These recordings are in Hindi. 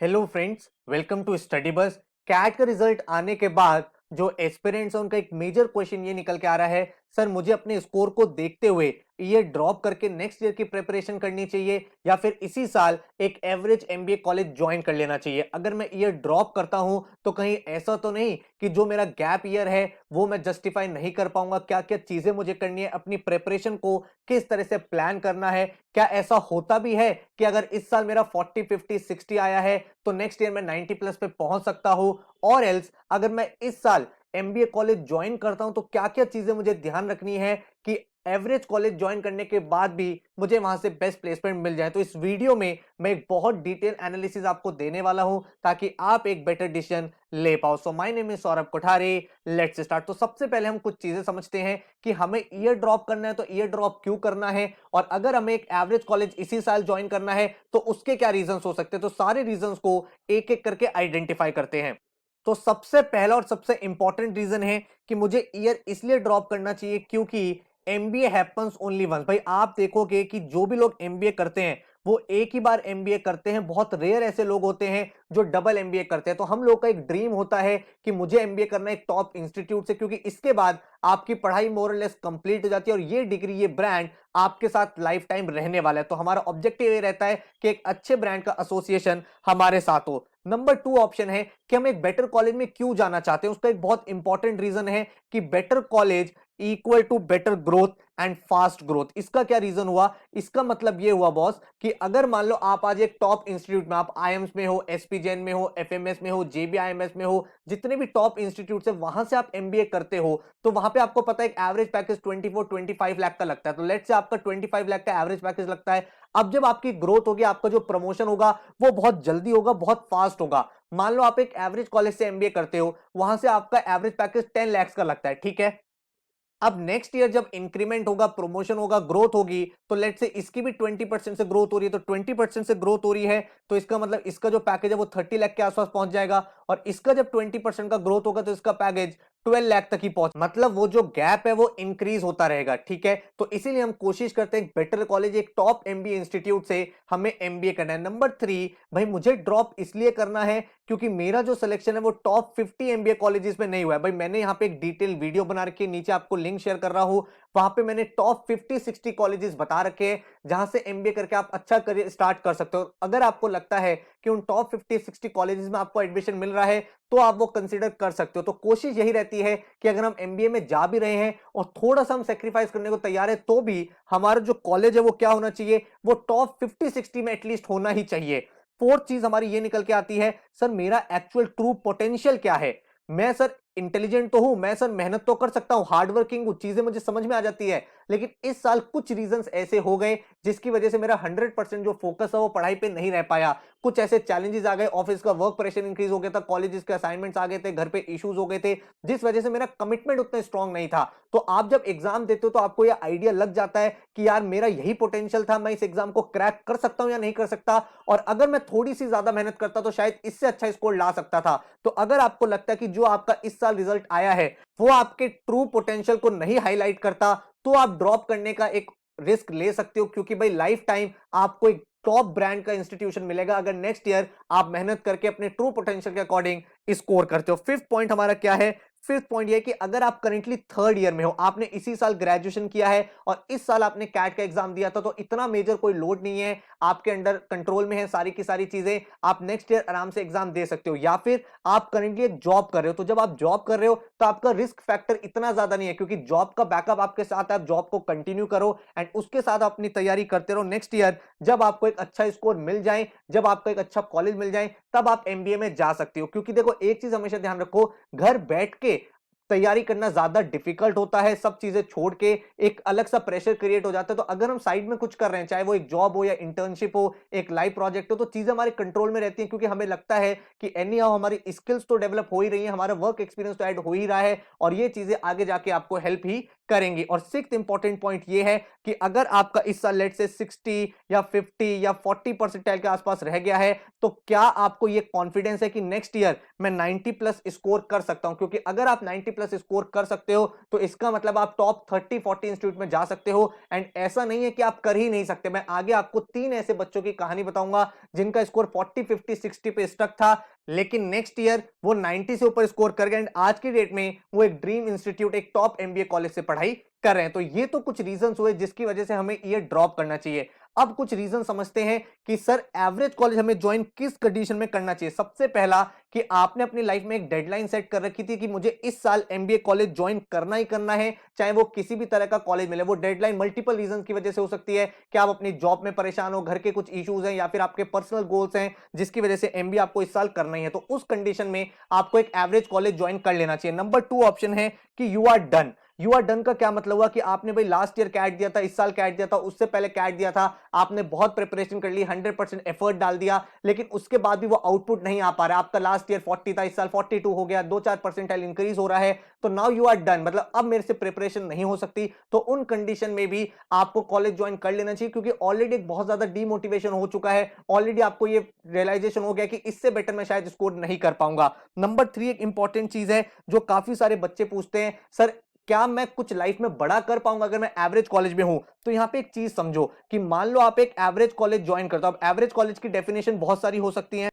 Hello friends, welcome to Study Bus. CAT का रिजल्ट आने के बाद जो एस्पिरेंट्स है उनका एक मेजर क्वेश्चन ये निकल के आ रहा है, सर मुझे अपने स्कोर को देखते हुए ईयर ड्रॉप करके नेक्स्ट ईयर की प्रिपरेशन करनी चाहिए या फिर इसी साल एक एवरेज एमबीए कॉलेज ज्वाइन कर लेना चाहिए। अगर मैं ईयर ड्रॉप करता हूं तो कहीं ऐसा तो नहीं कि जो मेरा गैप ईयर है वो मैं जस्टिफाई नहीं कर पाऊंगा। क्या क्या चीजें मुझे करनी है, अपनी प्रिपरेशन को किस तरह से प्लान करना है। क्या ऐसा होता भी है कि अगर इस साल मेरा 40 50 60 आया है तो नेक्स्ट ईयर मैं 90 प्लस पे पहुंच सकता हूं। और एल्स अगर मैं इस साल एमबीए कॉलेज ज्वाइन करता हूं तो क्या क्या चीजें मुझे ध्यान रखनी है कि एवरेज कॉलेज ज्वाइन करने के बाद भी मुझे वहां से बेस्ट प्लेसमेंट मिल जाए। तो इस वीडियो में मैं एक बहुत डिटेल एनालिसिस आपको देने वाला हूं ताकि आप एक बेटर डिसीजन ले पाओ। So my name is Saurabh Kothari, let's start. तो सबसे पहले हम कुछ चीजें समझते हैं कि हमें ईयर ड्रॉप करना है तो ईयर ड्रॉप क्यों करना है, और अगर हमें एक एवरेज कॉलेज इसी साल ज्वाइन करना है तो उसके क्या रीजंस हो सकते हैं। तो सारे रीजंस को एक एक करके आइडेंटिफाई करते हैं। तो सबसे पहला और सबसे इंपॉर्टेंट रीजन है कि मुझे ईयर इसलिए ड्रॉप करना चाहिए क्योंकि एमबीए हैपेंस ओनली वंस। भाई आप देखोगे कि जो भी लोग एमबीए करते हैं वो एक ही बार एमबीए करते हैं। बहुत रेयर ऐसे लोग होते हैं जो डबल एमबीए करते हैं। तो हम लोग का एक ड्रीम होता है कि मुझे एमबीए करना है एक टॉप इंस्टीट्यूट से, क्योंकि इसके बाद आपकी पढ़ाई मोर और लेस कंप्लीट हो जाती है और ये डिग्री, ये ब्रांड आपके साथ लाइफ टाइम रहने वाला है। तो हमारा ऑब्जेक्टिव ये रहता है कि एक अच्छे ब्रांड का एसोसिएशन हमारे साथ हो। नंबर टू ऑप्शन है कि हम एक बेटर कॉलेज में क्यों जाना चाहते हैं। उसका एक बहुत इंपॉर्टेंट रीजन है कि better college equal to better growth and fast growth. इसका क्या रीजन हुआ? इसका मतलब ये हुआ बॉस कि अगर मान लो आप आज एक टॉप इंस्टीट्यूट में, आप आईएम्स में हो, एसपी जैन में हो, एफएमएस में हो, जेबीआईएमएस में हो, जितने भी टॉप इंस्टीट्यूट है वहां से आप एमबीए करते हो, तो वहां पे आपको पता है एक एवरेज पैकेज 24-25 लाख का लगता है। तो लेट्स से आपका 25 लाख का एवरेज पैकेज लगता है। अब जब आपकी ग्रोथ होगी, आपका जो प्रमोशन होगा वो बहुत जल्दी होगा, बहुत फास्ट होगा। मान लो आप एक एवरेज कॉलेज से एमबीए करते हो, वहां से आपका एवरेज पैकेज 10 लाख का लगता है, ठीक है। अब नेक्स्ट ईयर जब इंक्रीमेंट होगा, प्रमोशन होगा, ग्रोथ होगी, तो लेट से इसकी भी 20% से ग्रोथ हो रही है। तो 20% से ग्रोथ हो रही है तो इसका मतलब इसका जो पैकेज है वो 30 लाख के आसपास पहुंच जाएगा, और इसका जब 20% का ग्रोथ होगा तो इसका पैकेज 12 लाख तक ही पहुंच, मतलब वो जो गैप है वो इंक्रीज होता रहेगा, ठीक है। तो इसीलिए हम कोशिश करते हैं बेटर कॉलेज, एक टॉप एमबीए इंस्टीट्यूट से हमें एमबीए करना है। नंबर थ्री, भाई मुझे ड्रॉप इसलिए करना है क्योंकि मेरा जो सिलेक्शन है वो टॉप 50 एमबीए कॉलेजेस में नहीं हुआ है। भाई मैंने यहाँ पे एक डिटेल वीडियो बना रखी है, नीचे आपको लिंक शेयर कर रहा हूं, वहां पे मैंने टॉप 50-60 कॉलेजेस बता रखे हैं जहां से एमबीए करके आप अच्छा करियर स्टार्ट कर सकते हो। अगर आपको लगता है कि उन टॉप 50-60 कॉलेजेस में आपको एडमिशन मिल रहा है तो आप वो कंसीडर कर सकते हो। तो कोशिश यही रहती है कि अगर हम एमबीए में जा भी रहे हैं और थोड़ा सा हम सेक्रीफाइस करने को तैयार है तो भी हमारा जो कॉलेज है वो क्या होना चाहिए, वो टॉप 50-60 में एटलीस्ट होना ही चाहिए। फोर्थ चीज हमारी ये निकल के आती है, सर मेरा एक्चुअल ट्रू पोटेंशियल क्या है। मैं सर इंटेलिजेंट तो हूं, मैं सर मेहनत तो कर सकता हूं, हार्ड वर्किंग हूं, चीजें मुझे समझ में आ जाती है, लेकिन इस साल कुछ रीजंस ऐसे हो गए जिसकी वजह से मेरा 100% जो फोकस है वो पढ़ाई पे नहीं रह पाया। कुछ ऐसे चैलेंजेस आ गए, ऑफिस का वर्क प्रेशर इंक्रीज हो गया था, कॉलेजेस के असाइनमेंट्स आ गए थे, घर पे इश्यूज हो गए थे, जिस वजह से मेरा कमिटमेंट उतना स्ट्रांग नहीं था। तो आप जब एग्जाम देते हो तो आपको यह आइडिया लग जाता है कि यार मेरा यही पोटेंशियल था, मैं इस एग्जाम को क्रैक कर सकता हूं या नहीं कर सकता, और अगर मैं थोड़ी सी ज्यादा मेहनत करता तो शायद इससे अच्छा स्कोर ला सकता था। तो अगर आपको लगता है कि जो आपका इस साल रिजल्ट आया है वो आपके ट्रू पोटेंशियल को नहीं हाईलाइट करता, तो आप ड्रॉप करने का एक रिस्क ले सकते हो, क्योंकि भाई लाइफ टाइम आपको एक टॉप ब्रांड का इंस्टीट्यूशन मिलेगा अगर नेक्स्ट ईयर आप मेहनत करके अपने ट्रू पोटेंशियल के अकॉर्डिंग स्कोर करते हो। फिफ्थ पॉइंट हमारा क्या है? फिफ्थ पॉइंट ये कि अगर आप करेंटली थर्ड ईयर में हो, आपने इसी साल ग्रेजुएशन किया है और इस साल आपने कैट का एग्जाम दिया था, तो इतना मेजर कोई लोड नहीं है, आपके अंडर कंट्रोल में है सारी की सारी चीजें, आप नेक्स्ट ईयर आराम से एग्जाम दे सकते हो। या फिर आप करेंटली एक जॉब कर रहे हो, तो जब आप जॉब कर रहे हो तो आपका रिस्क फैक्टर इतना ज्यादा नहीं है, क्योंकि जॉब का बैकअप आपके साथ है, आप जॉब को कंटिन्यू करो एंड उसके साथ अपनी तैयारी करते रहो। नेक्स्ट ईयर जब आपको एक अच्छा स्कोर मिल जाए, जब आपको एक अच्छा कॉलेज मिल जाए, तब आप एमबीए में जा सकते हो। क्योंकि देखो एक चीज हमेशा ध्यान रखो, घर बैठ के तैयारी करना ज्यादा डिफिकल्ट होता है, सब चीजें छोड़ के एक अलग सा प्रेशर क्रिएट हो जाता है। तो अगर हम साइड में कुछ कर रहे हैं, चाहे वो एक जॉब हो या इंटर्नशिप हो, एक लाइव प्रोजेक्ट हो, तो चीजें हमारे कंट्रोल में रहती हैं, क्योंकि हमें लगता है कि एनी हाउ हमारी स्किल्स तो डेवलप हो ही रही है, हमारा वर्क एक्सपीरियंस तो ऐड हो ही रहा है, और ये चीजें आगे जाके आपको हेल्प ही करेंगी। और सिक्स्थ इंपॉर्टेंट पॉइंट ये है कि अगर आपका इस साल लेट से 60 या 50 या 40 परसेंटाइल के आसपास रह गया है, तो क्या आपको ये कॉन्फिडेंस है कि नेक्स्ट ईयर मैं 90 प्लस स्कोर कर सकता हूं? क्योंकि अगर आप 90 प्लस स्कोर कर सकते हो तो इसका मतलब आप टॉप 30-40 इंस्टीट्यूट में जा सकते हो। एंड ऐसा नहीं है कि आप कर ही नहीं सकते, मैं आगे आपको 3 ऐसे बच्चों की कहानी बताऊंगा जिनका स्कोर 40, 50, 60 पे स्टक था, लेकिन नेक्स्ट ईयर वो 90 से ऊपर स्कोर कर गए एंड आज की डेट में वो एक ड्रीम इंस्टीट्यूट, एक टॉप एमबीए कॉलेज से पढ़ाई कर रहे हैं। तो ये तो कुछ रीजंस हुए जिसकी वजह से हमें ईयर ड्रॉप करना चाहिए। अब कुछ रीजन समझते हैं कि सर एवरेज कॉलेज हमें ज्वाइन किस कंडीशन में करना चाहिए। सबसे पहला कि आपने अपनी लाइफ में एक डेडलाइन सेट कर रखी थी कि मुझे इस साल एमबीए कॉलेज ज्वाइन करना ही करना है, चाहे वो किसी भी तरह का कॉलेज मिले। वो डेडलाइन मल्टीपल रीजन की वजह से हो सकती है कि आप अपनी जॉब में परेशान हो, घर के कुछ इश्यूज हैं, या फिर आपके पर्सनल गोल्स हैं जिसकी वजह से एमबीए आपको इस साल करना ही है। तो उस कंडीशन में आपको एक एवरेज कॉलेज ज्वाइन कर लेना चाहिए। नंबर 2 ऑप्शन है कि you are done. You are done का क्या मतलब हुआ कि आपने भाई लास्ट ईयर कैट दिया था, इस साल कैट दिया था, उससे पहले कैट दिया था, आपने बहुत प्रिपरेशन कर ली, 100% एफर्ट डाल दिया, लेकिन उसके बाद भी वो आउटपुट नहीं आ पा रहा। आपका लास्ट ईयर 40 था, इस साल 42 हो गया, 2-4 परसेंटाइल इंक्रीज हो रहा है, तो नाउ यू आर डन, मतलब अब मेरे से प्रिपरेशन नहीं हो सकती। तो उन कंडीशन में भी आपको कॉलेज ज्वाइन कर लेना चाहिए, क्योंकि ऑलरेडी एक बहुत ज्यादा डीमोटिवेशन हो चुका है, ऑलरेडी आपको ये रियलाइजेशन हो गया कि इससे बेटर मैं शायद स्कोर नहीं कर पाऊंगा। नंबर 3 एक इंपॉर्टेंट चीज है जो काफी सारे बच्चे पूछते हैं, सर क्या मैं कुछ लाइफ में बड़ा कर पाऊंगा अगर मैं एवरेज कॉलेज में हूं। तो यहां पे एक चीज समझो कि मान लो आप एक एवरेज कॉलेज ज्वाइन करते हो। अब एवरेज कॉलेज की डेफिनेशन बहुत सारी हो सकती है।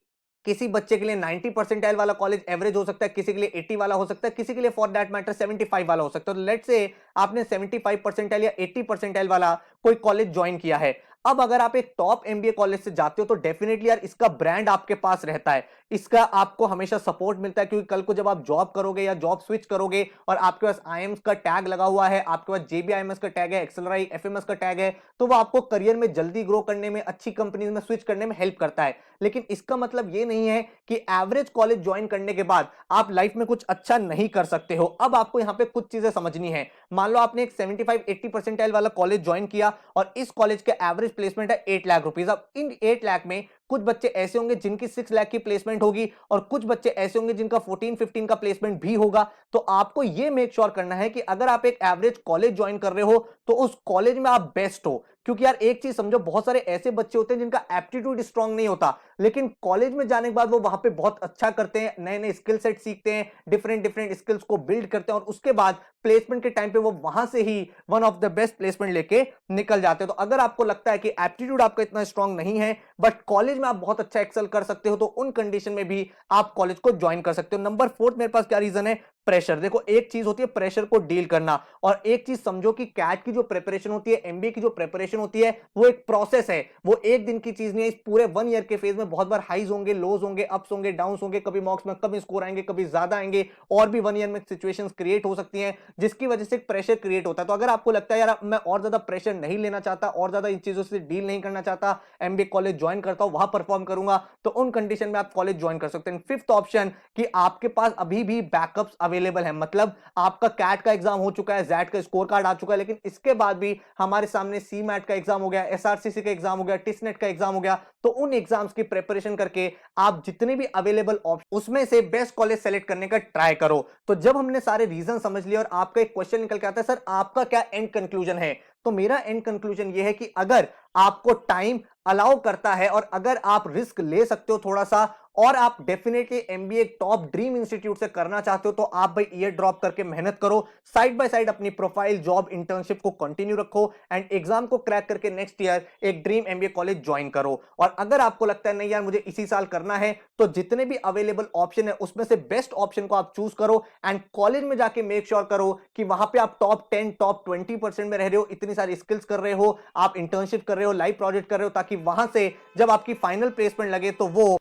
किसी बच्चे के लिए 90 परसेंटाइल वाला कॉलेज एवरेज हो सकता है, किसी के लिए 80 वाला हो सकता है, किसी के लिए फॉर दैट मैटर 75 वाला हो सकता है। तो लेट्स से आपने 75 परसेंटाइल या 80 परसेंटाइल वाला कोई कॉलेज ज्वाइन किया है। अब अगर आप एक टॉप एमबीए कॉलेज से जाते हो तो डेफिनेटली यार इसका ब्रांड आपके पास रहता है, इसका आपको हमेशा सपोर्ट मिलता है, क्योंकि कल को जब आप जॉब करोगे या जॉब स्विच करोगे और आपके पास आईएम्स का टैग लगा हुआ है, आपके पास जेबीआईएमएस का टैग है, एक्सेलराई एफएमएस का टैग है, तो वो आपको करियर में जल्दी ग्रो करने में, अच्छी कंपनीज में स्विच करने में हेल्प करता है। लेकिन इसका मतलब ये नहीं है कि एवरेज कॉलेज ज्वाइन करने के बाद आप लाइफ में कुछ अच्छा नहीं कर सकते हो। अब आपको यहां पे कुछ चीजें समझनी है। मान लो आपने एक 75-80 परसेंटाइल वाला कॉलेज ज्वाइन किया और इस कॉलेज का एवरेज प्लेसमेंट है 8 लाख रुपीस। अब इन 8 लाख में कुछ बच्चे ऐसे होंगे जिनकी 6 लाख की प्लेसमेंट होगी और कुछ बच्चे ऐसे होंगे जिनका 14-15 का प्लेसमेंट भी होगा। तो आपको यह मेक श्योर करना है कि अगर आप एक एवरेज कॉलेज ज्वाइन कर रहे हो तो उस कॉलेज में आप बेस्ट हो। क्योंकि यार एक चीज समझो, बहुत सारे ऐसे बच्चे होते हैं जिनका एप्टीट्यूड स्ट्रांग नहीं होता, लेकिन कॉलेज में जाने के बाद वो वहां पे बहुत अच्छा करते हैं, नए नए स्किल सेट सीखते हैं, डिफरेंट डिफरेंट स्किल्स को बिल्ड करते हैं और उसके बाद प्लेसमेंट के टाइम पे वो वहां से ही one of the best placement लेके निकल जाते हैं। तो अगर आपको लगता है कि एप्टीट्यूड आपका इतना स्ट्रांग नहीं है बट कॉलेज में आप बहुत अच्छा एक्सेल कर सकते हो, तो उन कंडीशन में भी आप कॉलेज को ज्वाइन कर सकते हो। नंबर 4 मेरे पास क्या रीजन है, प्रेशर। देखो एक चीज होती है प्रेशर को डील करना, और एक चीज समझो कि कैट की जो प्रिपरेशन होती है, एमबीए की जो प्रिपरेशन होती है, वो एक प्रोसेस है, वो एक दिन की चीज नहीं है। इस पूरे 1 ईयर के फेज में बहुत बार हाईज होंगे, लोज होंगे, अप्स होंगे, डाउन्स होंगे, कभी मॉक्स में कभी स्कोर आएंगे, कभी ज्यादा आएंगे, और भी 1 ईयर में सिचुएशंस क्रिएट हो सकती हैं जिसकी वजह से प्रेशर क्रिएट होता है। तो अगर आपको लगता है यार मैं और ज्यादा प्रेशर नहीं लेना चाहता, और ज्यादा इन चीजों से डील नहीं करना चाहता, एमबीए कॉलेज ज्वाइन करता हूं, वहां परफॉर्म करूंगा, तो उन कंडीशन में आप कॉलेज ज्वाइन कर सकते हैं। 5th ऑप्शन कि आपके पास अभी भी बैकअप्स अवेलेबल है, मतलब आपका कैट का एग्जाम हो चुका है, जैट का स्कोर कार्ड आ चुका है, लेकिन इसके बाद भी हमारे सामने सी मैट का एग्जाम हो गया, एसआरसीसी का एग्जाम हो गया, टिसनेट का एग्जाम हो गया। तो उन एग्जाम्स की प्रिपरेशन करके आप जितने भी अवेलेबल ऑप्शन उसमें से बेस्ट कॉलेज सेलेक्ट करने का ट्राई करो। तो जब हमने सारे रीजन समझ लिए और आपका एक क्वेश्चन निकल के आता है सर आपका क्या एंड कंक्लूजन है, तो मेरा एंड कंक्लूजन यह है कि अगर आपको टाइम अलाउ करता है और अगर आप रिस्क ले सकते हो थोड़ा सा, और आप definitely MBA top dream institute से करना चाहते हो, तो आप भाई ईयर ड्रॉप करके मेहनत करो, साइड बाय साइड अपनी प्रोफाइल, जॉब, इंटर्नशिप को कंटिन्यू रखो एंड एग्जाम को क्रैक करके नेक्स्ट ईयर एक ड्रीम एमबीए कॉलेज ज्वाइन करो। और अगर आपको लगता है नहीं यार मुझे इसी साल करना है, तो जितने भी अवेलेबल ऑप्शन है उसमें से बेस्ट ऑप्शन को आप चूज करो एंड कॉलेज में जाके मेक श्योर करो कि वहां पे आप टॉप 10 टॉप 20% में रह रहे हो, इतनी सारी स्किल्स कर रहे हो, आप इंटर्नशिप कर रहे हो, लाइव प्रोजेक्ट कर रहे हो, ताकि वहां से जब आपकी फाइनल प्लेसमेंट लगे तो वो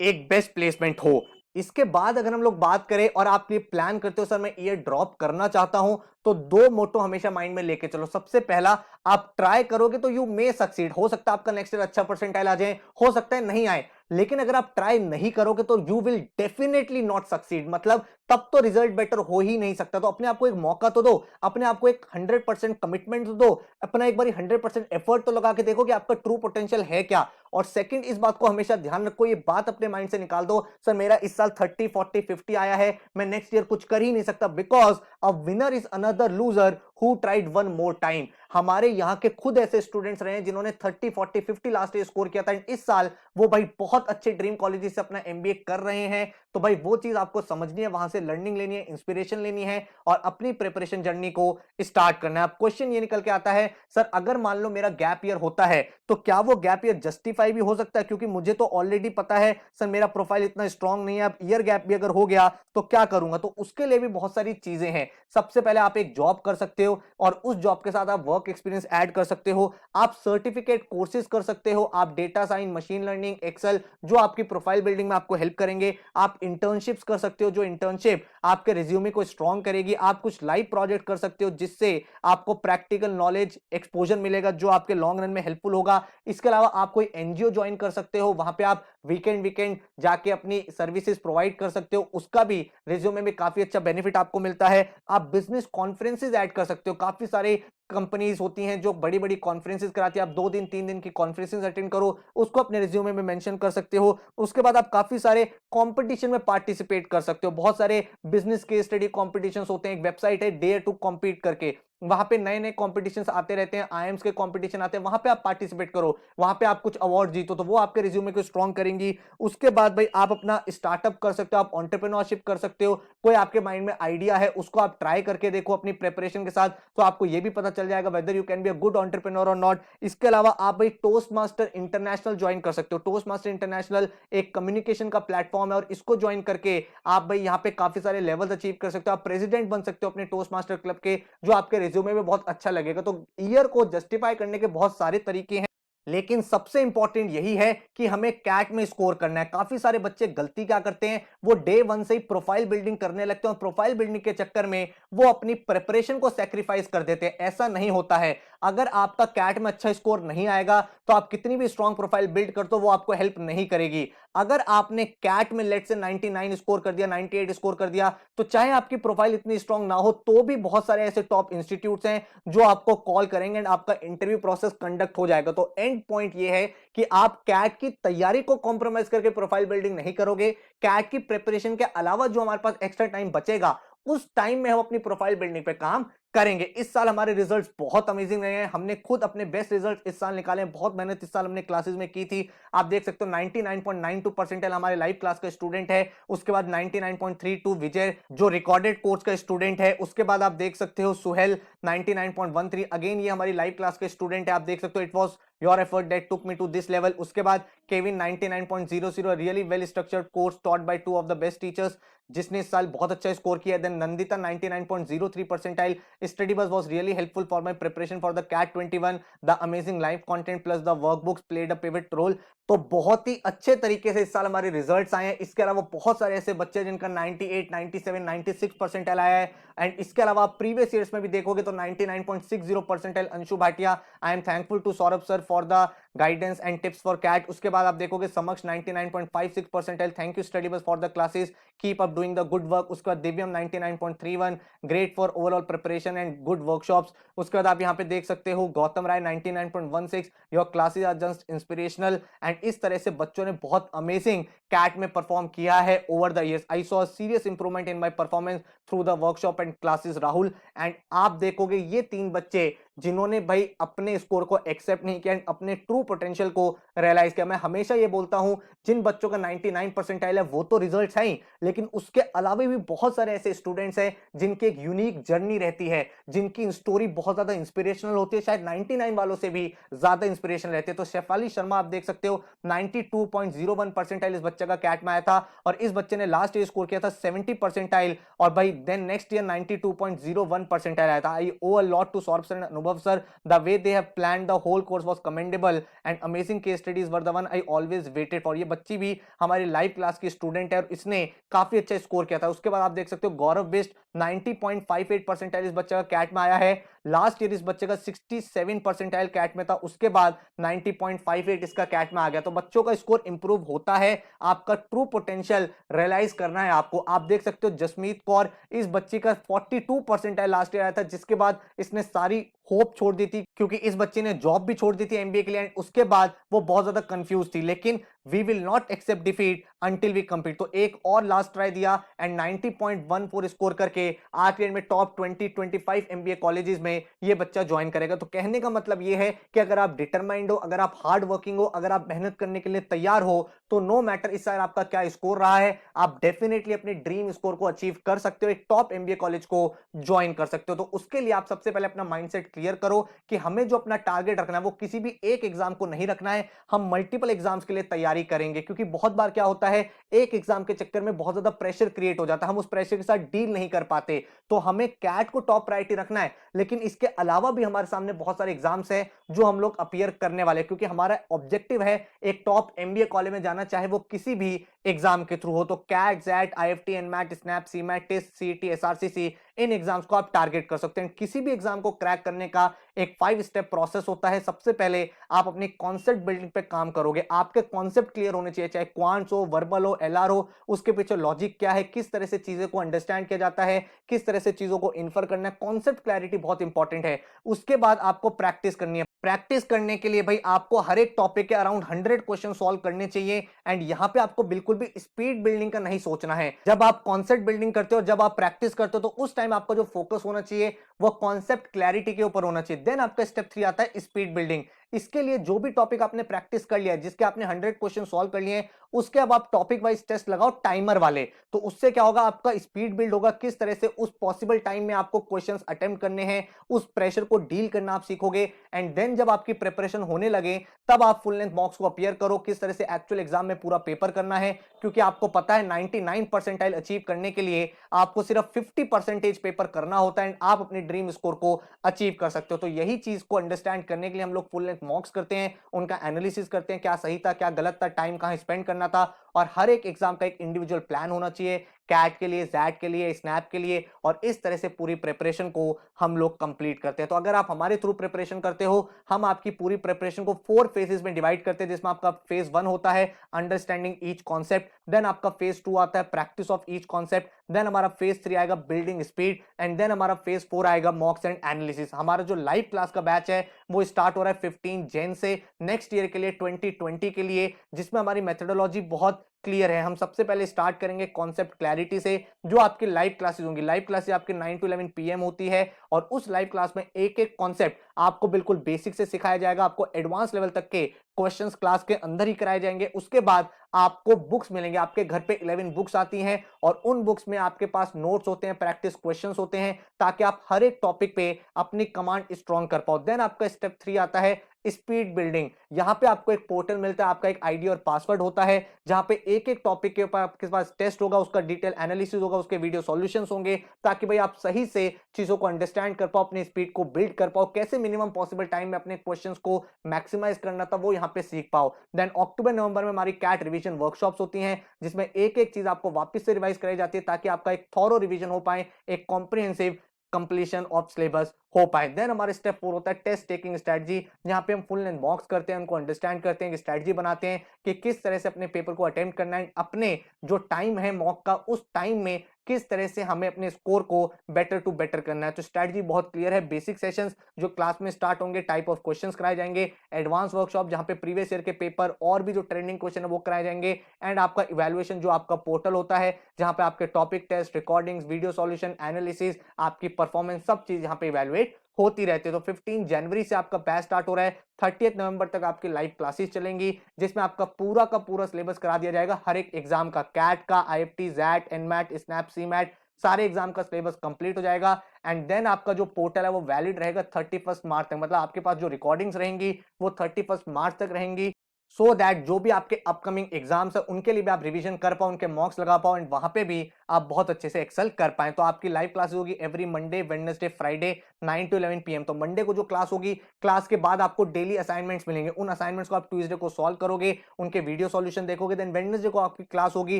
एक बेस्ट प्लेसमेंट हो। इसके बाद अगर हम लोग बात करें और आप ये प्लान करते हो सर मैं ईयर ड्रॉप करना चाहता हूं, तो 2 मोटो हमेशा माइंड में लेके चलो। सबसे पहला, आप ट्राई करोगे तो यू मे सक्सीड, हो सकता है आपका नेक्स्ट ईयर अच्छा परसेंटाइल आ जाए, हो सकता है नहीं आए, लेकिन अगर आप ट्राई नहीं करोगे तो you will definitely not succeed, मतलब तब तो रिजल्ट बेटर हो ही नहीं सकता। तो अपने आप को एक मौका तो दो, अपने आप को एक 100% कमिटमेंट तो दो, अपना एक बार 100% एफर्ट तो लगा के देखो कि आपका ट्रू पोटेंशियल है क्या। और सेकंड, इस बात को हमेशा ध्यान रखो, ये बात अपने माइंड से निकाल दो, सर मेरा इस साल 30, 40, 50 आया है, मैं नेक्स्ट ईयर कुछ कर ही नहीं सकता, because a winner is another loser who tried one more time. हमारे यहाँ के खुद ऐसे स्टूडेंट्स रहे हैं जिन्होंने 30, 40, 50 लास्ट ईयर स्कोर किया था, इस साल वो भाई बहुत अच्छे ड्रीम कॉलेजेस से अपना एमबीए कर रहे हैं। तो भाई वो चीज आपको समझनी है, वहां से लर्निंग लेनी है, इंस्पिरेशन लेनी है और अपनी प्रिपरेशन जर्नी को स्टार्ट करना है। अब क्वेश्चन ये निकल के आता है, सर अगर मान लो मेरा गैप ईयर होता है तो क्या वो गैप ईयर जस्टिफाई भी हो सकता है? क्योंकि मुझे तो ऑलरेडी पता है सर मेरा प्रोफाइल इतना स्ट्रांग नहीं है, अब ईयर गैप भी अगर हो गया तो क्या करूंगा? तो उसके लिए भी बहुत सारी चीजें हैं। सबसे पहले आप एक जॉब कर सकते हो और उस जॉब के साथ आप वर्क एक्सपीरियंस ऐड कर सकते हो, आप सर्टिफिकेट कोर्सेज कर सकते हो, आप data science, machine learning, Excel जो आपकी प्रोफाइल बिल्डिंग में आपको हेल्प करेंगे, आप इंटर्नशिप्स कर सकते हो जो इंटर्नशिप आपके रिज्यूमे को स्ट्रांग करेगी, आप कुछ लाइव प्रोजेक्ट कर सकते हो जिससे आपको प्रैक्टिकल नॉलेज एक्सपोजर मिलेगा जो आपके लॉन्ग रन में हेल्पफुल होगा। इसके अलावा आप कोई एनजीओ ज्वाइन कर सकते हो, वहां पे आप वीकेंड जाके अपनी सर्विसेज प्रोवाइड कर सकते हो, उसका भी रिज्यूमे में काफी अच्छा बेनिफिट आपको मिलता है। आप बिजनेस कॉन्फ्रेंसेज ऐड कर सकते हो, काफी सारे कंपनीज होती हैं जो बड़ी बड़ी कॉन्फ्रेंसेज कराती है, आप 2 दिन 3 दिन की कॉन्फ्रेंसेज अटेंड करो, उसको अपने रिज्यूमे में मेंशन कर सकते हो। उसके बाद आप काफी सारे कंपटीशन में पार्टिसिपेट कर सकते हो, बहुत सारे बिजनेस केस स्टडी कॉम्पिटिशन्स होते हैं, एक वेबसाइट है डेयर टू कॉम्पीट करके, वहां पे नए नए कॉम्पिटिशन्स आते रहते हैं, आईएम्स के कॉम्पिटिशन आते हैं, वहां पे आप पार्टिसिपेट करो, वहां पे आप कुछ अवार्ड जीतो तो वो आपके रिज्यूमे को स्ट्रॉन्ग करेंगी। उसके बाद भाई आप अपना स्टार्टअप कर सकते हो, आप एंटरप्रेन्योरशिप कर सकते हो, कोई आपके माइंड में आइडिया है उसको आप ट्राई करके देखो अपनी प्रिपरेशन के साथ, तो आपको ये भी पता चल जाएगा whether you can be a good entrepreneur और नॉट। इसके अलावा आप भाई टोस्ट मास्टर इंटरनेशनल ज्वाइन कर सकते हो, टोस्ट मास्टर इंटरनेशनल एक कम्युनिकेशन का प्लेटफॉर्म है और इसको ज्वाइन करके आप भाई यहाँ पे काफी सारे लेवल्स अचीव कर सकते हो, आप प्रेसिडेंट बन सकते हो अपने टोस्ट मास्टर क्लब के, जो आपके रिज्यूमे में बहुत अच्छा लगेगा। तो ईयर को जस्टिफाई करने के बहुत सारे तरीके हैं, लेकिन सबसे इंपॉर्टेंट यही है कि हमें कैट में स्कोर करना है। काफी सारे बच्चे गलती क्या करते हैं, वो डे वन से ही प्रोफाइल बिल्डिंग करने लगते हैं और प्रोफाइल बिल्डिंग के चक्कर में वो अपनी प्रिपरेशन को सैक्रिफाइस कर देते हैं। ऐसा नहीं होता है, अगर आपका कैट में अच्छा स्कोर नहीं आएगा तो आप कितनी भी स्ट्रॉन्ग प्रोफाइल बिल्ड कर दो वो आपको हेल्प नहीं करेगी। अगर आपने कैट में लेट से 99 स्कोर कर दिया, 98 स्कोर कर दिया, तो चाहे आपकी प्रोफाइल इतनी स्ट्रॉन्ग ना हो तो भी बहुत सारे ऐसे टॉप इंस्टीट्यूट्स हैं जो आपको कॉल करेंगे एंड आपका इंटरव्यू प्रोसेस कंडक्ट हो जाएगा। तो एंड पॉइंट ये है कि आप कैट की तैयारी को कॉम्प्रोमाइज करके प्रोफाइल बिल्डिंग नहीं करोगे। कैट की प्रिपरेशन के अलावा जो हमारे पास एक्स्ट्रा टाइम बचेगा उस टाइम में हम अपनी प्रोफाइल बिल्डिंग पे काम करेंगे। इस साल हमारे रिजल्ट्स बहुत अमेजिंग रहे हैं, हमने खुद अपने बेस्ट रिजल्ट इस साल निकाले हैं, बहुत मेहनत इस साल हमने क्लासेस में की थी। आप देख सकते हो 99.92 परसेंटाइल हमारे लाइव क्लास का स्टूडेंट है, उसके बाद 99.32 विजय जो रिकॉर्डेड कोर्स का स्टूडेंट है, उसके बाद आप देख सकते हो सुहेल 99.13, अगेन ये हमारी लाइव क्लास के स्टूडेंट है, आप देख सकते हो it was your effort that took me to this level. उसके बाद Kevin 99.00, really well structured course taught by 2 of the best teachers जिसने इस साल बहुत अच्छा स्कोर किया। Then Nandita 99.03 percentile, study bus was really helpful for my preparation for the cat 21, the amazing live content plus the workbooks played a pivot role। तो बहुत ही अच्छे तरीके से इस साल हमारे रिजल्ट्स आए हैं। इसके अलावा बहुत सारे ऐसे बच्चे जिनका 98, 97, 96 परसेंटाइल आया है एंड इसके अलावा प्रीवियस ईयर्स में भी देखोगे तो 99.60 percentile Anshu Bhatia. I am thankful to Saurabh sir for the guidance and tips for CAT. उसके बाद आप देखोगे Samaksh 99.56 percentile, thank you Study Bus for the classes, keep up doing the good work. उसके बाद Divyam 99.31, great for overall preparation and good workshops. उसके बाद आप यहाँ पे देख सकते हो Gautam Rai 99.16, your classes are just inspirational. And इस तरह से बच्चों ने बहुत अमेजिंग कैट में परफॉर्म किया है over the years. I saw serious improvement in my performance through the workshop and classes Rahul. And आप देखोगे ये 3 बच्चे जिन्होंने भाई अपने स्कोर को एक्सेप्ट नहीं किया एंड अपने ट्रू पोटेंशियल को रियलाइज किया। मैं हमेशा ये बोलता हूं जिन बच्चों का 99 परसेंटाइल है वो तो रिजल्ट्स हैं ही, लेकिन उसके अलावा भी बहुत सारे ऐसे स्टूडेंट्स हैं जिनकी एक यूनिक जर्नी रहती है, जिनकी स्टोरी बहुत ज्यादा इंस्पिरेशनल होती है, शायद 99 वालों से भी ज्यादा इंस्पिरेशन रहते हैं। तो शेफाली शर्मा आप देख सकते हो 92.01 परसेंटाइल इस बच्चे का कैट में आया था और इस बच्चे ने लास्ट ईयर स्कोर किया था 70 परसेंटाइल और भाई देन नेक्स्ट ईयर 92.01 परसेंटाइल आया था। I owe a lot to Saurabh sir and Anubhav sir, the way they have planned the whole course was commendable and amazing case studies were the one I always waited for. ये बच्ची भी हमारी लाइव क्लास की स्टूडेंट है और इसने काफी अच्छा स्कोर किया था। उसके बाद आप देख सकते हो गौरव बिस्ट 90.58 परसेंटाइल इस बच्चे का कैट में आया है, लास्ट ईयर इस बच्चे का 67 परसेंटाइल कैट में था, उसके बाद 90.58 इसका कैट में आ गया। तो बच्चों का स्कोर इंप्रूव होता है, आपका ट्रू पोटेंशियल रियलाइज करना है आपको। आप देख सकते हो जसमीत कौर, इस बच्ची का 42 परसेंटाइल लास्ट ईयर आया था जिसके बाद इसने सारी होप छोड़ दी थी, क्योंकि इस बच्चे ने जॉब भी छोड़ दी थी एमबीए के लिए, एंड उसके बाद वो बहुत ज्यादा कंफ्यूज थी। लेकिन we will not accept defeat until we complete. तो एक और लास्ट ट्राई दिया एंड 90.14 स्कोर करके आज के एंड में टॉप 20-25 एमबीए कॉलेजेस में ये बच्चा ज्वाइन करेगा। तो कहने का मतलब ये है कि अगर आप डिटरमाइंड हो, अगर आप हार्ड वर्किंग हो, अगर आप मेहनत करने के लिए तैयार हो, तो नो मैटर इस साल आपका क्या स्कोर रहा है, आप डेफिनेटली अपने ड्रीम स्कोर को अचीव कर सकते हो, एक टॉप एमबीए कॉलेज को ज्वाइन कर सकते हो। तो उसके लिए आप सबसे पहले अपना माइंडसेट क्लियर करो कि हमें जो अपना टारगेट रखना है वो किसी भी एक एग्जाम को नहीं रखना है, हम मल्टीपल एग्जाम्स के लिए तैयारी करेंगे। क्योंकि बहुत बार क्या होता है, एक एग्जाम के चक्कर में बहुत ज्यादा प्रेशर क्रिएट हो जाता है, हम उस प्रेशर के साथ डील नहीं कर पाते। तो हमें कैट को टॉप प्रायोरिटी रखना है, लेकिन इसके अलावा भी हमारे सामने बहुत सारे एग्जाम्स हैं जो हम लोग अपीयर करने वाले हैं, क्योंकि हमारा ऑब्जेक्टिव है एक टॉप एमबीए कॉलेज में जाना, चाहे वो किसी भी एग्जाम के थ्रू हो। तो CAT, XAT, IFT, NMAT, SNAP, CMAT, test, CET, SRCC, इन एग्जाम्स को आप टारगेट कर सकते हैं। किसी भी एग्जाम को क्रैक करने का एक 5 स्टेप प्रोसेस होता है। सबसे पहले आप अपनी कॉन्सेप्ट बिल्डिंग पे काम करोगे, आपके कॉन्सेप्ट क्लियर होने चाहिए, चाहे क्वांट्स हो, वर्बल हो, एलआर हो, उसके पीछे लॉजिक क्या है, किस तरह से चीजें को अंडरस्टैंड किया जाता है, किस तरह से चीजों को इन्फर करना है। कॉन्सेप्ट क्लैरिटी बहुत इंपॉर्टेंट है। उसके बाद आपको प्रैक्टिस करनी है। प्रैक्टिस करने के लिए भाई आपको हर एक टॉपिक के अराउंड 100 क्वेश्चन सॉल्व करने चाहिए। एंड यहां पे आपको बिल्कुल भी स्पीड बिल्डिंग का नहीं सोचना है। जब आप कॉन्सेप्ट बिल्डिंग करते हो, जब आप प्रैक्टिस करते हो, तो उस टाइम आपका जो फोकस होना चाहिए वो कॉन्सेप्ट क्लैरिटी के ऊपर होना चाहिए। देन आपका स्टेप 3 आता है स्पीड बिल्डिंग। इसके लिए जो भी टॉपिक आपने प्रैक्टिस कर लिया है, जिसके आपने 100 क्वेश्चन सॉल्व कर लिए हैं, उसके अब आप टॉपिक वाइज टेस्ट लगाओ टाइमर वाले। तो उससे क्या होगा, आपका स्पीड बिल्ड होगा, किस तरह से उस पॉसिबल टाइम में आपको क्वेश्चंस अटेम्प्ट करने हैं, उस प्रेशर को डील करना आप सीखोगे। एंड देन जब आपकी प्रिपरेशन होने लगे, तब आप फुल लेंथ मॉक्स को अपीयर करो, किस तरह से एक्चुअल एग्जाम में पूरा पेपर करना है। क्योंकि आपको पता है 99 परसेंटाइल अचीव करने के लिए आपको सिर्फ 50% पेपर करना होता है, एंड आप अपने ड्रीम स्कोर को अचीव कर सकते हो। तो यही चीज को अंडरस्टैंड करने के लिए हम लोग फुल लेंथ मॉक्स करते हैं, उनका एनालिसिस करते हैं, क्या सही था, क्या गलत था, टाइम कहां स्पेंड करना था। और हर एक एग्जाम का एक इंडिविजुअल प्लान होना चाहिए, कैट के लिए, जैट के लिए, स्नैप के लिए, और इस तरह से पूरी प्रिपरेशन को हम लोग कंप्लीट करते हैं। तो अगर आप हमारे थ्रू प्रिपरेशन करते हो, हम आपकी पूरी प्रिपरेशन को 4 फेजेस में डिवाइड करते हैं, जिसमें आपका फेज 1 होता है अंडरस्टैंडिंग ईच कॉन्सेप्ट, देन आपका फेज 2 आता है practice of each concept, then हमारा फेज 3 आएगा बिल्डिंग स्पीड, एंड देन हमारा फेज 4 आएगा मॉक्स एंड एनालिसिस। हमारा जो लाइव क्लास का बैच है वो स्टार्ट हो रहा है 15 जैन से, नेक्स्ट ईयर के लिए 2020 के लिए, जिसमें हमारी मेथोडोलॉजी बहुत क्लियर है। हम सबसे पहले स्टार्ट करेंगे कॉन्सेप्ट क्लैरिटी से, जो आपकी लाइव क्लासेस होंगी। लाइव क्लासेस आपके 9 to 11 पीएम होती है, और उस लाइव क्लास में एक एक कॉन्सेप्ट आपको बिल्कुल बेसिक से सिखाया जाएगा, आपको एडवांस लेवल तक के क्वेश्चंस क्लास के अंदर ही कराए जाएंगे। उसके बाद आपको बुक्स मिलेंगे, आपके घर पे 11 बुक्स आती हैं, और उन बुक्स में आपके पास नोट्स होते हैं, प्रैक्टिस क्वेश्चंस होते हैं, ताकि आप हर एक टॉपिक पे अपनी कमांड स्ट्रॉन्ग कर पाओ। देन आपका स्टेप 3 आता है स्पीड बिल्डिंग। यहां पे आपको एक पोर्टल मिलता है, आपका एक आईडी और पासवर्ड होता है, जहां पे एक एक टॉपिक के ऊपर आपके पास टेस्ट होगा, उसका डिटेल एनालिसिस होगा, उसके वीडियो सॉल्यूशंस होंगे, ताकि भाई आप सही से चीजों को अंडरस्टैंड कर पाओ, अपनी स्पीड को बिल्ड कर पाओ, कैसे मिनिमम पॉसिबल टाइम में अपने क्वेश्चंस को मैक्सिमाइज करना था वो यहां पे सीख पाओ। देन अक्टूबर नवंबर में हमारी कैट रिवीजन वर्कशॉप्स होती हैं, जिसमें एक एक चीज आपको वापस से रिवाइज कराई जाती है, ताकि आपका एक थॉरो रिवीजन हो पाए, एक कॉम्प्रिहेंसिव कंप्लीशन ऑफ सिलेबस हो पाए। देन हमारे स्टेप 4 होता है टेस्ट टेकिंग स्ट्रेटजी, जहां पे हम फुल लेंथ मॉक्स करते हैं, उनको अंडरस्टैंड करते हैं, स्ट्रेटजी बनाते हैं कि किस तरह से अपने पेपर को अटेम्प्ट करना है, अपने जो टाइम है मॉक का, उस टाइम में किस तरह से हमें अपने स्कोर को बेटर टू बेटर करना है। तो स्ट्रेटजी बहुत क्लियर है। बेसिक सेशंस जो क्लास में स्टार्ट होंगे, टाइप ऑफ क्वेश्चंस कराए जाएंगे, एडवांस वर्कशॉप जहां पे प्रीवियस ईयर के पेपर और भी जो ट्रेंडिंग क्वेश्चन है वो कराए जाएंगे, एंड आपका इवैल्यूएशन जो आपका पोर्टल होता है, जहां पे आपके topic test, recordings, video solution, analysis, आपकी परफॉर्मेंस, सब चीज यहां पे इवैल्यूएट होती रहती है। तो 15 जनवरी से आपका बैच स्टार्ट हो रहा है, 30 नवंबर तक आपकी लाइव क्लासेस चलेंगी, जिसमें आपका पूरा का पूरा सिलेबस करा दिया जाएगा, हर एक एग्जाम का, कैट का, IFT, XAT, NMAT, SNAP, CMAT, सारे एग्जाम का सिलेबस कंप्लीट हो जाएगा। एंड देन आपका जो पोर्टल है वो वैलिड रहेगा 31 मार्च तक, मतलब आपके पास जो रिकॉर्डिंग्स रहेंगी वो 31 मार्च तक रहेंगी, सो दैट जो भी आपके अपकमिंग एग्जाम्स है उनके लिए भी आप रिवीजन कर पाओ, उनके मॉक्स लगा पाओ, एंड वहां पे भी आप बहुत अच्छे से एक्सेल कर पाए। तो आपकी लाइव क्लासेस होगी every Monday, Wednesday, Friday 9 to 11 PM. तो मंडे को जो क्लास होगी, क्लास के बाद आपको डेली असाइनमेंट्स मिलेंगे, उन असाइनमेंट्स को आप ट्यूसडे को सॉल्व करोगे, उनके वीडियो सॉल्यूशन देखोगे। देन वेडनेसडे को आपकी क्लास होगी,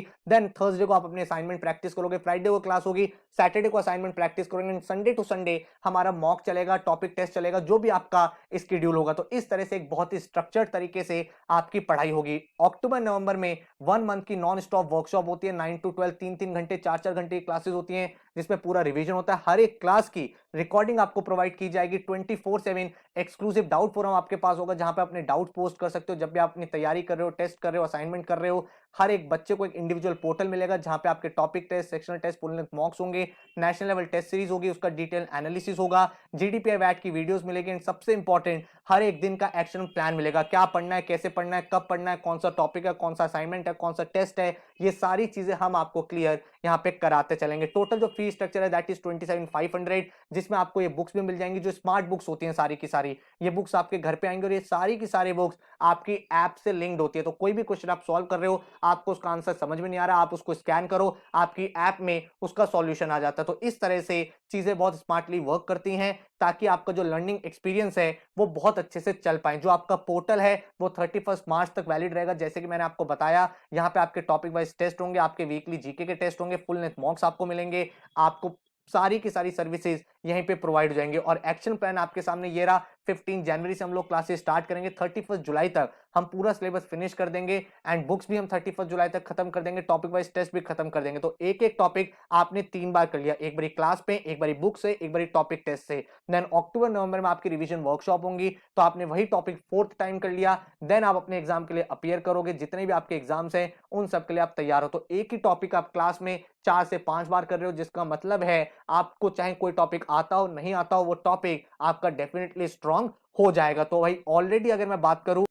देन थर्सडे को आप अपने असाइनमेंट प्रैक्टिस करोगे, फ्राइडे को क्लास होगी, सैटरडे को असाइनमेंट प्रैक्टिस करोगे, संडे टू संडे हमारा मॉक चलेगा, टॉपिक टेस्ट चलेगा, जो भी आपका स्केड्यूल होगा। तो इस तरह से एक बहुत ही स्ट्रक्चर्ड तरीके से आपकी पढ़ाई होगी। अक्टूबर नवंबर में 1 मंथ की नॉन स्टॉप वर्कशॉप होती है, 9 to 12, 3-3 घंटे, 4-4 घंटे की क्लासेस होती हैं, जिसमें पूरा रिवीजन होता है। हर एक क्लास की रिकॉर्डिंग आपको प्रोवाइड की जाएगी। 24/7 एक्सक्लूसिव डाउट फोरम आपके पास होगा, जहां पे अपने डाउट पोस्ट कर सकते हो। जब भी आप अपनी तैयारी कर रहे हो, टेस्ट कर रहे हो, असाइनमेंट कर रहे हो, हर एक बच्चे को एक इंडिविजुअल पोर्टल मिलेगा, जहां पे आपके topic test, sectional test, full length mocks होंगे, नेशनल लेवल टेस्ट सीरीज होगी, उसका डिटेल एनालिसिस होगा, जीडीपीआई वैट की वीडियोस मिलेगी, एंड सबसे इंपॉर्टेंट हर एक दिन का एक्शन प्लान मिलेगा। क्या पढ़ना है, कैसे पढ़ना है, कब पढ़ना है, कौन सा टॉपिक है, कौन सा असाइनमेंट है, कौन सा टेस्ट है, ये सारी चीजें हम आपको क्लियर यहाँ पे कराते चलेंगे। टोटल जो फी स्ट्रक्चर है दैट इज 27,500, जिसमें आपको ये बुक्स भी मिल जाएंगी जो स्मार्ट बुक्स होती हैं सारी की सारी। ये बुक्स आपके घर पे आएंगे और ये सारी की सारी बुक्स आपकी ऐप से लिंक्ड होती है। तो कोई भी क्वेश्चन आप सॉल्व कर रहे हो, आपको उसका आंसर समझ में नहीं आ रहा, आप उसको स्कैन करो, आपकी ऐप में उसका सॉल्यूशन आ जाता है। तो इस तरह से चीजें बहुत स्मार्टली वर्क करती हैं, ताकि आपका जो लर्निंग एक्सपीरियंस है वो बहुत अच्छे से चल पाए। जो आपका पोर्टल है वो 31 मार्च तक वैलिड रहेगा। जैसे कि मैंने आपको बताया, यहाँ पे आपके टॉपिक वाइज टेस्ट होंगे, आपके वीकली जीके के टेस्ट होंगे, फुल लेंथ मॉक्स आपको मिलेंगे, आपको सारी की सारी सर्विसेज यहीं पे प्रोवाइड हो जाएंगे। और एक्शन प्लान आपके सामने ये रहा। 15 जनवरी से हम लोग क्लासेस स्टार्ट करेंगे, 31 जुलाई तक हम पूरा सिलेबस फिनिश कर देंगे, एंड बुक्स भी हम 31 जुलाई तक खत्म कर देंगे, टॉपिक वाइज टेस्ट भी खत्म कर देंगे। तो एक एक टॉपिक आपने 3 बार कर लिया, एक बारी क्लास पे, एक बारी बुक से, एक बारी टॉपिक टेस्ट से। देन अक्टूबर नवंबर में आपकी रिवीजन वर्कशॉप होंगी, तो आपने वही टॉपिक 4th टाइम कर लिया। देन आप अपने एग्जाम के लिए अपीयर करोगे, जितने भी आपके एग्जाम्स हैं उन सब के लिए आप तैयार हो। तो एक ही टॉपिक आप क्लास में 4 से 5 बार कर रहे हो, जिसका मतलब है आपको चाहे कोई टॉपिक आता हो नहीं आता हो, वो टॉपिक आपका डेफिनेटली स्ट्रांग हो जाएगा। तो भाई ऑलरेडी अगर मैं बात करूं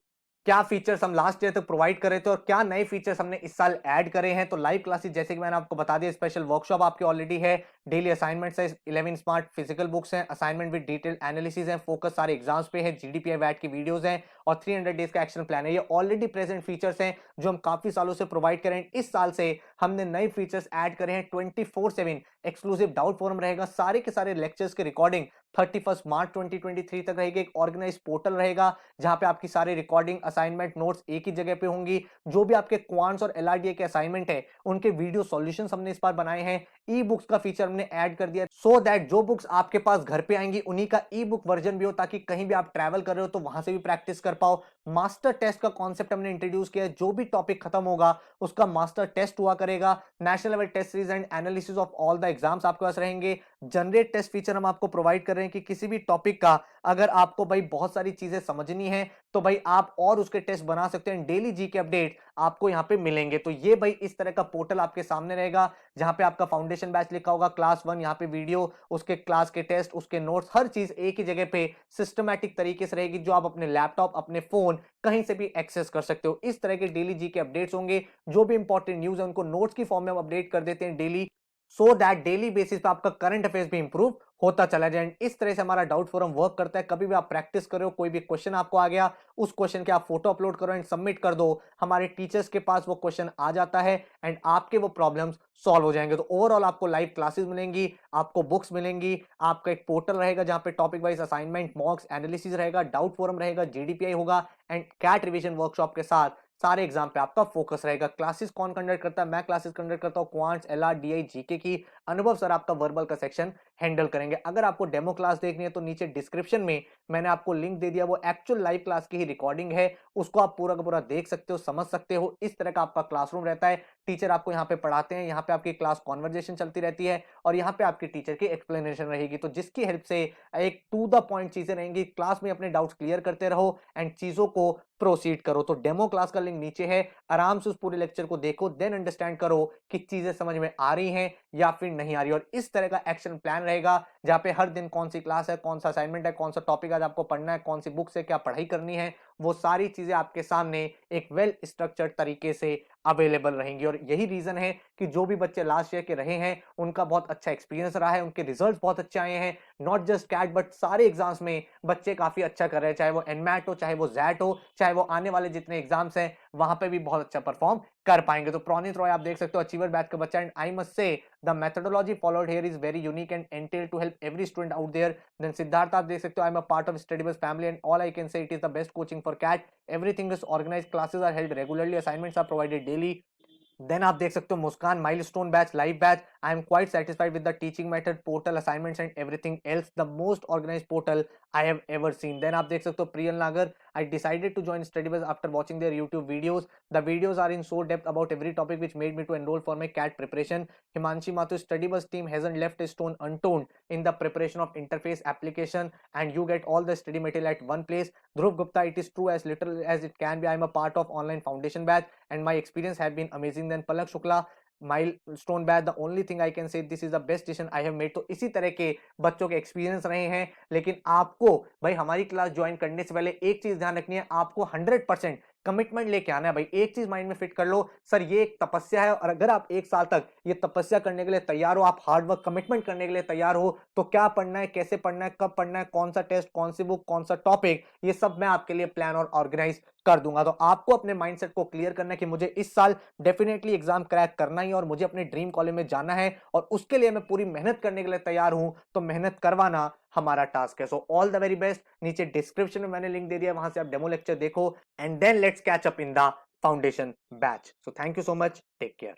क्या फीचर्स हम लास्ट ईयर तक प्रोवाइड कर रहे थे और क्या नए फीचर्स हमने इस साल ऐड करे हैं, तो लाइव क्लासेस जैसे कि मैंने आपको बता दिया, स्पेशल वर्कशॉप आपकी ऑलरेडी है, डेली असाइनमेंट्स है, 11 स्मार्ट फिजिकल बुक्स हैं, असाइनमेंट विद डिटेल एनालिसिस है, फोकस सारे एग्जाम्स पे है, जीडीपीआई वैट की वीडियोस हैं, और 300 डेज का एक्शन प्लान है। ये ऑलरेडी प्रेजेंट फीचर्स हैं जो हम काफी सालों से प्रोवाइड करें। इस साल से हमने नए फीचर्स ऐड करे हैं। 24/7 एक्सक्लूसिव डाउट फोरम रहेगा, सारे के सारे लेक्चर्स के रिकॉर्डिंग 31 मार्च 2023 तक रहेगी। एक ऑर्गेनाइज पोर्टल रहेगा, जहां पे आपकी सारी रिकॉर्डिंग, असाइनमेंट, नोट्स एक ही जगह पे होंगी। जो भी आपके क्वांट्स और एलआरडीए के असाइनमेंट है उनके वीडियो सॉल्यूशंस हमने इस बार बनाए हैं। ई बुक्स का फीचर हमने ऐड कर दिया, सो दैट जो बुक्स आपके पास घर पे आएंगी उन्हीं का ई बुक वर्जन भी हो, ताकि कहीं भी आप ट्रैवल कर रहे हो तो वहां से भी प्रैक्टिस कर पाओ। मास्टर टेस्ट का कॉन्सेप्ट हमने इंट्रोड्यूस किया है, जो भी टॉपिक खत्म होगा उसका मास्टर टेस्ट हुआ करेगा। National level test series and analysis of all the exams आपके पास रहेंगे। जनरेट टेस्ट फीचर हम आपको प्रोवाइड कर रहे हैं कि किसी भी टॉपिक का अगर आपको भाई बहुत सारी चीजें समझनी है तो भाई आप और उसके टेस्ट बना सकते हैं। डेली जी के अपडेट आपको यहाँ पे मिलेंगे। तो ये भाई इस तरह का पोर्टल आपके सामने रहेगा, जहां पे आपका फाउंडेशन बैच लिखा होगा, क्लास 1 यहाँ पे वीडियो, उसके क्लास के टेस्ट, उसके नोट्स, हर चीज एक ही जगह पे सिस्टमैटिक तरीके से रहेगी, जो आप अपने लैपटॉप, अपने फोन कहीं से भी एक्सेस कर सकते हो। इस तरह के डेली जी के अपडेट्स होंगे। जो भी इंपॉर्टेंट न्यूज है उनको नोट्स की फॉर्म में हम अपडेट कर देते हैं daily, so that daily basis पे आपका करंट अफेयर्स भी इंप्रूव होता चला जाए। इस तरह से हमारा डाउट फोरम वर्क करता है। कभी भी आप प्रैक्टिस करो, कोई भी क्वेश्चन आपको आ गया, उस क्वेश्चन के आप फोटो अपलोड करो एंड सबमिट कर दो, हमारे टीचर्स के पास वो क्वेश्चन आ जाता है एंड आपके वो प्रॉब्लम्स सॉल्व हो जाएंगे। तो ओवरऑल आपको लाइव क्लासेस मिलेंगी, आपको बुक्स मिलेंगी, आपका एक पोर्टल रहेगा जहां पे टॉपिक वाइज असाइनमेंट, मॉक्स, एनालिसिस रहेगा, डाउट फोरम रहेगा, जीडीपीआई होगा, एंड कैट रिवीजन वर्कशॉप के साथ सारे एग्जाम पे आपका फोकस रहेगा। क्लासेस कौन कंडक्ट करता है? मैं क्लासेस कंडक्ट करता हूं, क्वांट्स, एलआर, डीआई, जीके की। अनुभव सर आपका वर्बल का सेक्शन हैंडल करेंगे। अगर आपको डेमो क्लास देखनी है तो नीचे डिस्क्रिप्शन में मैंने आपको लिंक दे दिया, वो एक्चुअल लाइव क्लास की ही रिकॉर्डिंग है, उसको आप पूरा का पूरा देख सकते हो, समझ सकते हो। इस तरह का आपका क्लासरूम रहता है, टीचर आपको यहाँ पे पढ़ाते हैं, यहाँ पे आपकी क्लास कॉन्वर्जेशन चलती रहती है, और यहाँ पे आपकी टीचर की एक्सप्लेनेशन रहेगी। तो जिसकी हेल्प से एक टू द पॉइंट चीजें रहेंगी, क्लास में अपने डाउट्स क्लियर करते रहो एंड चीजों को प्रोसीड करो। तो डेमो क्लास का लिंक नीचे है, आराम से उस पूरे लेक्चर को देखो, देन अंडरस्टैंड करो कि चीजें समझ में आ रही हैं या फिर नहीं आ रही। और इस तरह का एक्शन प्लान रहेगा, जहां पे हर दिन कौन सी क्लास है, कौन सा असाइनमेंट है, कौन सा टॉपिक आज आपको पढ़ना है, कौन सी बुक से क्या पढ़ाई करनी है, वो सारी चीजें आपके सामने एक वेल स्ट्रक्चर्ड तरीके से अवेलेबल रहेंगी। और यही रीजन है कि जो भी बच्चे लास्ट ईयर के रहे हैं उनका बहुत अच्छा एक्सपीरियंस रहा है, उनके रिजल्ट्स बहुत अच्छे आए हैं। नॉट जस्ट कैट बट सारे एग्जाम्स में बच्चे काफी अच्छा कर रहे हैं, चाहे वो एनमैट हो, चाहे वो जैट हो, चाहे वो आने वाले जितने एग्जाम्स हैं वहां पे भी बहुत अच्छा परफॉर्म कर पाएंगे। तो प्रोनीत रॉय आप देख सकते हो, अचीवर बैच का बच्चा, and I must say the methodology followed here is very unique and entail to help every student out there. Then Siddharth आप देख सकते हो, I am a part of StudyBus family and all I can say it is the best coaching for CAT. Everything is organised, classes are held regularly, assignments are provided daily. Then आप देख सकते हो Muskan milestone batch, live batch, I am quite satisfied with the teaching method, portal, assignments and everything else, the most organised portal I have ever seen. Then आप देख सकते हो Priyal Nagar, I decided to join StudyBus after watching their YouTube videos. The videos are in so depth about every topic which made me to enrol for my CAT preparation. Himanshi Mathur, StudyBus team hasn't left a stone unturned in the preparation of interface application, and you get all the study material at one place. Dhruv Gupta, it is true as little as it can be. I am a part of online foundation batch and my experience have been amazing. Then Palak Shukla, milestone batch, the only thing I can से this is the best decision I have made. तो इसी तरह के बच्चों के एक्सपीरियंस रहे हैं। लेकिन आपको भाई हमारी क्लास ज्वाइन करने से पहले एक चीज ध्यान रखनी है, आपको 100% कमिटमेंट लेके आना है भाई। एक चीज माइंड में फिट कर लो, सर ये एक तपस्या है, और अगर आप एक साल तक ये तपस्या करने के लिए तैयार हो, आप हार्ड वर्क कमिटमेंट करने के लिए तैयार हो, तो क्या पढ़ना है, कैसे पढ़ना है, कब पढ़ना है, कौन सा टेस्ट, कौन सी बुक, कौन सा टॉपिक, ये सब मैं आपके लिए प्लान और ऑर्गेनाइज कर दूंगा। तो आपको अपने माइंडसेट को क्लियर करना है कि मुझे इस साल डेफिनेटली एग्जाम क्रैक करना ही और मुझे अपने ड्रीम कॉलेज में जाना है, और उसके लिए मैं पूरी मेहनत करने के लिए तैयार हूं। तो मेहनत करवाना हमारा टास्क है। So all the very best. नीचे डिस्क्रिप्शन में मैंने लिंक दे दिया, वहां से आप डेमो लेक्चर देखो, and then let's catch up in the foundation batch. So thank you so much, take care.